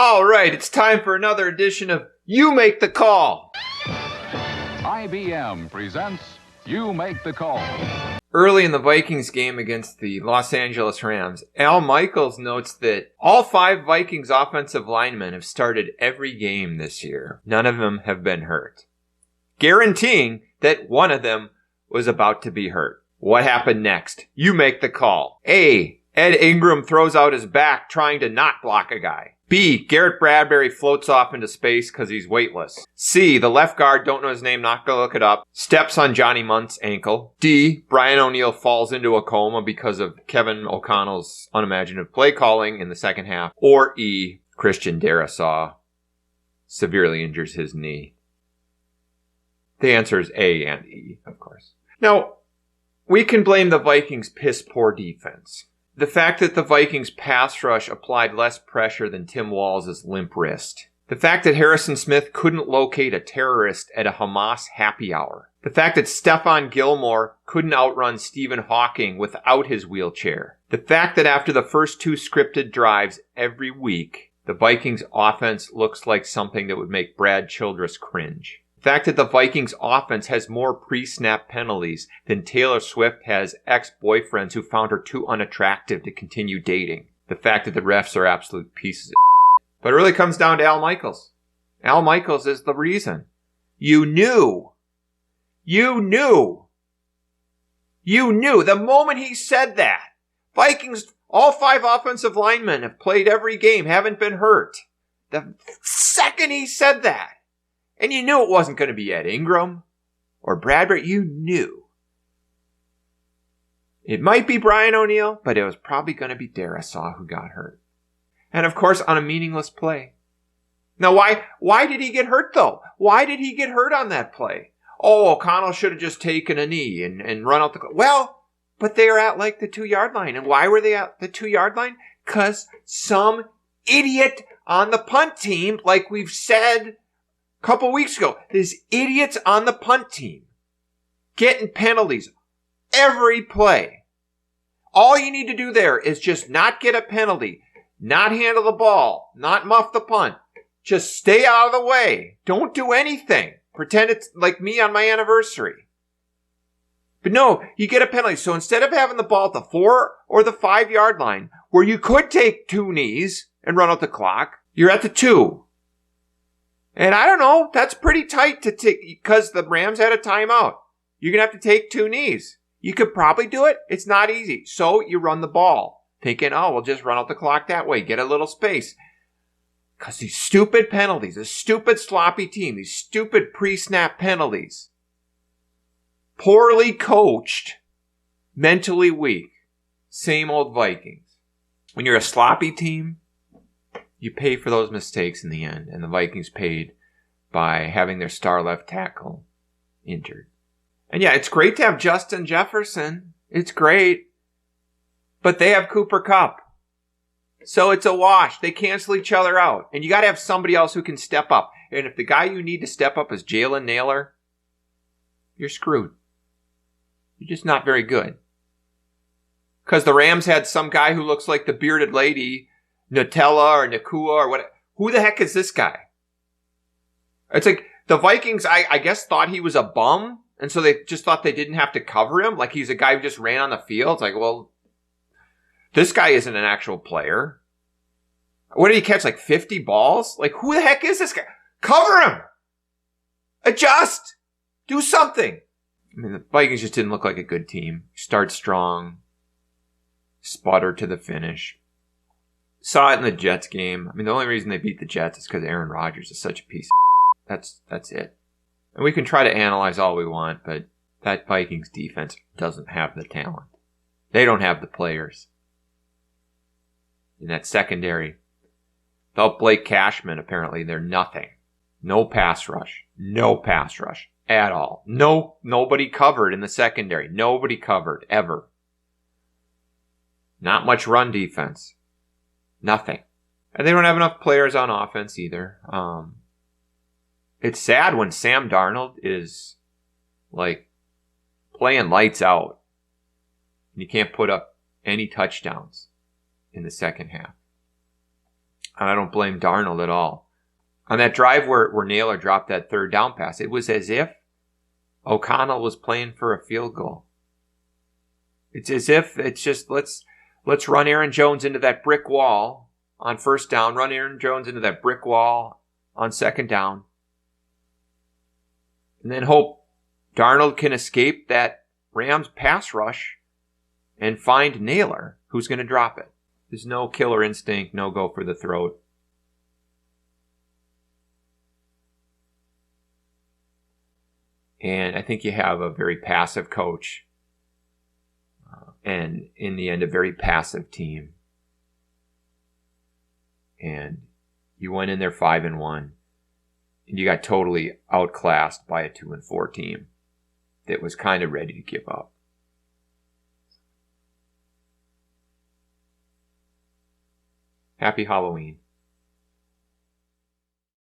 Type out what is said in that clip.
All right, it's time for another edition of You Make the Call. IBM presents You Make the Call. Early in the Vikings game against the Los Angeles Rams, Al Michaels notes that all 5 Vikings offensive linemen have started every game this year. None of them have been hurt, guaranteeing that one of them was about to be hurt. What happened next? You make the call. A. Ed Ingram throws out his back trying to not block a guy. B. Garrett Bradbury floats off into space because he's weightless. C. The left guard, don't know his name, not going to look it up, steps on Johnny Munt's ankle. D. Brian O'Neill falls into a coma because of Kevin O'Connell's unimaginative play calling in the second half. Or E. Christian Darrisaw severely injures his knee. The answer is A and E, of course. Now, we can blame the Vikings' piss-poor defense. The fact that the Vikings' pass rush applied less pressure than Tim Walz' limp wrist. The fact that Harrison Smith couldn't locate a terrorist at a Hamas happy hour. The fact that Stephon Gilmore couldn't outrun Stephen Hawking without his wheelchair. The fact that after the first 2 scripted drives every week, the Vikings' offense looks like something that would make Brad Childress cringe. The fact that the Vikings offense has more pre-snap penalties than Taylor Swift has ex-boyfriends who found her too unattractive to continue dating. The fact that the refs are absolute pieces of shit. But it really comes down to Al Michaels. Al Michaels is the reason. You knew. The moment he said that. Vikings, all 5 offensive linemen have played every game, haven't been hurt. The second he said that. And you knew it wasn't going to be Ed Ingram or Bradbury. You knew. It might be Brian O'Neill, but it was probably going to be Darrisaw who got hurt. And of course, on a meaningless play. Now, why did he get hurt, though? Why did he get hurt on that play? Oh, O'Connell should have just taken a knee and run out the... Well, but they were at like the 2-yard line. And why were they at the 2-yard line? Because some idiot on the punt team, like we've said couple weeks ago, these idiots on the punt team getting penalties every play. All you need to do there is just not get a penalty, not handle the ball, not muff the punt. Just stay out of the way. Don't do anything. Pretend it's like me on my anniversary. But no, you get a penalty. So instead of having the ball at the 4 or the 5-yard line, where you could take 2 knees and run out the clock, you're at the 2. And I don't know, that's pretty tight to take because the Rams had a timeout. You're going to have to take 2 knees. You could probably do it. It's not easy. So you run the ball, thinking, oh, we'll just run out the clock that way, get a little space. Because these stupid penalties, this stupid sloppy team, these stupid pre-snap penalties, poorly coached, mentally weak, same old Vikings. When you're a sloppy team, you pay for those mistakes in the end, and the Vikings paid by having their star left tackle injured. And yeah, it's great to have Justin Jefferson. It's great. But they have Cooper Kupp. So it's a wash. They cancel each other out. And you got to have somebody else who can step up. And if the guy you need to step up is Jalen Nailor, you're screwed. You're just not very good. Because the Rams had some guy who looks like the bearded lady, Nutella or Nakua or what? Who the heck is this guy? It's like the Vikings, I guess, thought he was a bum. And so they just thought they didn't have to cover him. Like he's a guy who just ran on the field. It's like, well, this guy isn't an actual player. What did he catch? Like 50 balls? Like who the heck is this guy? Cover him! Adjust! Do something! I mean, the Vikings just didn't look like a good team. Start strong. Sputter to the finish. Saw it in the Jets game. I mean, the only reason they beat the Jets is because Aaron Rodgers is such a piece of That's it. And we can try to analyze all we want, but that Vikings defense doesn't have the talent. They don't have the players. In that secondary, without Blake Cashman, apparently, they're nothing. No pass rush. No pass rush at all. Nobody covered in the secondary. Nobody covered, ever. Not much run defense. Nothing. And they don't have enough players on offense either. It's sad when Sam Darnold is like playing lights out and you can't put up any touchdowns in the second half. And I don't blame Darnold at all. On that drive where Naylor dropped that third down pass, it was as if O'Connell was playing for a field goal. It's as if it's just let's run Aaron Jones into that brick wall on first down, run Aaron Jones into that brick wall on second down, and then hope Darnold can escape that Rams pass rush and find Naylor, who's going to drop it. There's no killer instinct, no go for the throat. And I think you have a very passive coach. And in the end, a very passive team. And you went in there 5-1. And you got totally outclassed by a 2-4 team that was kind of ready to give up. Happy Halloween.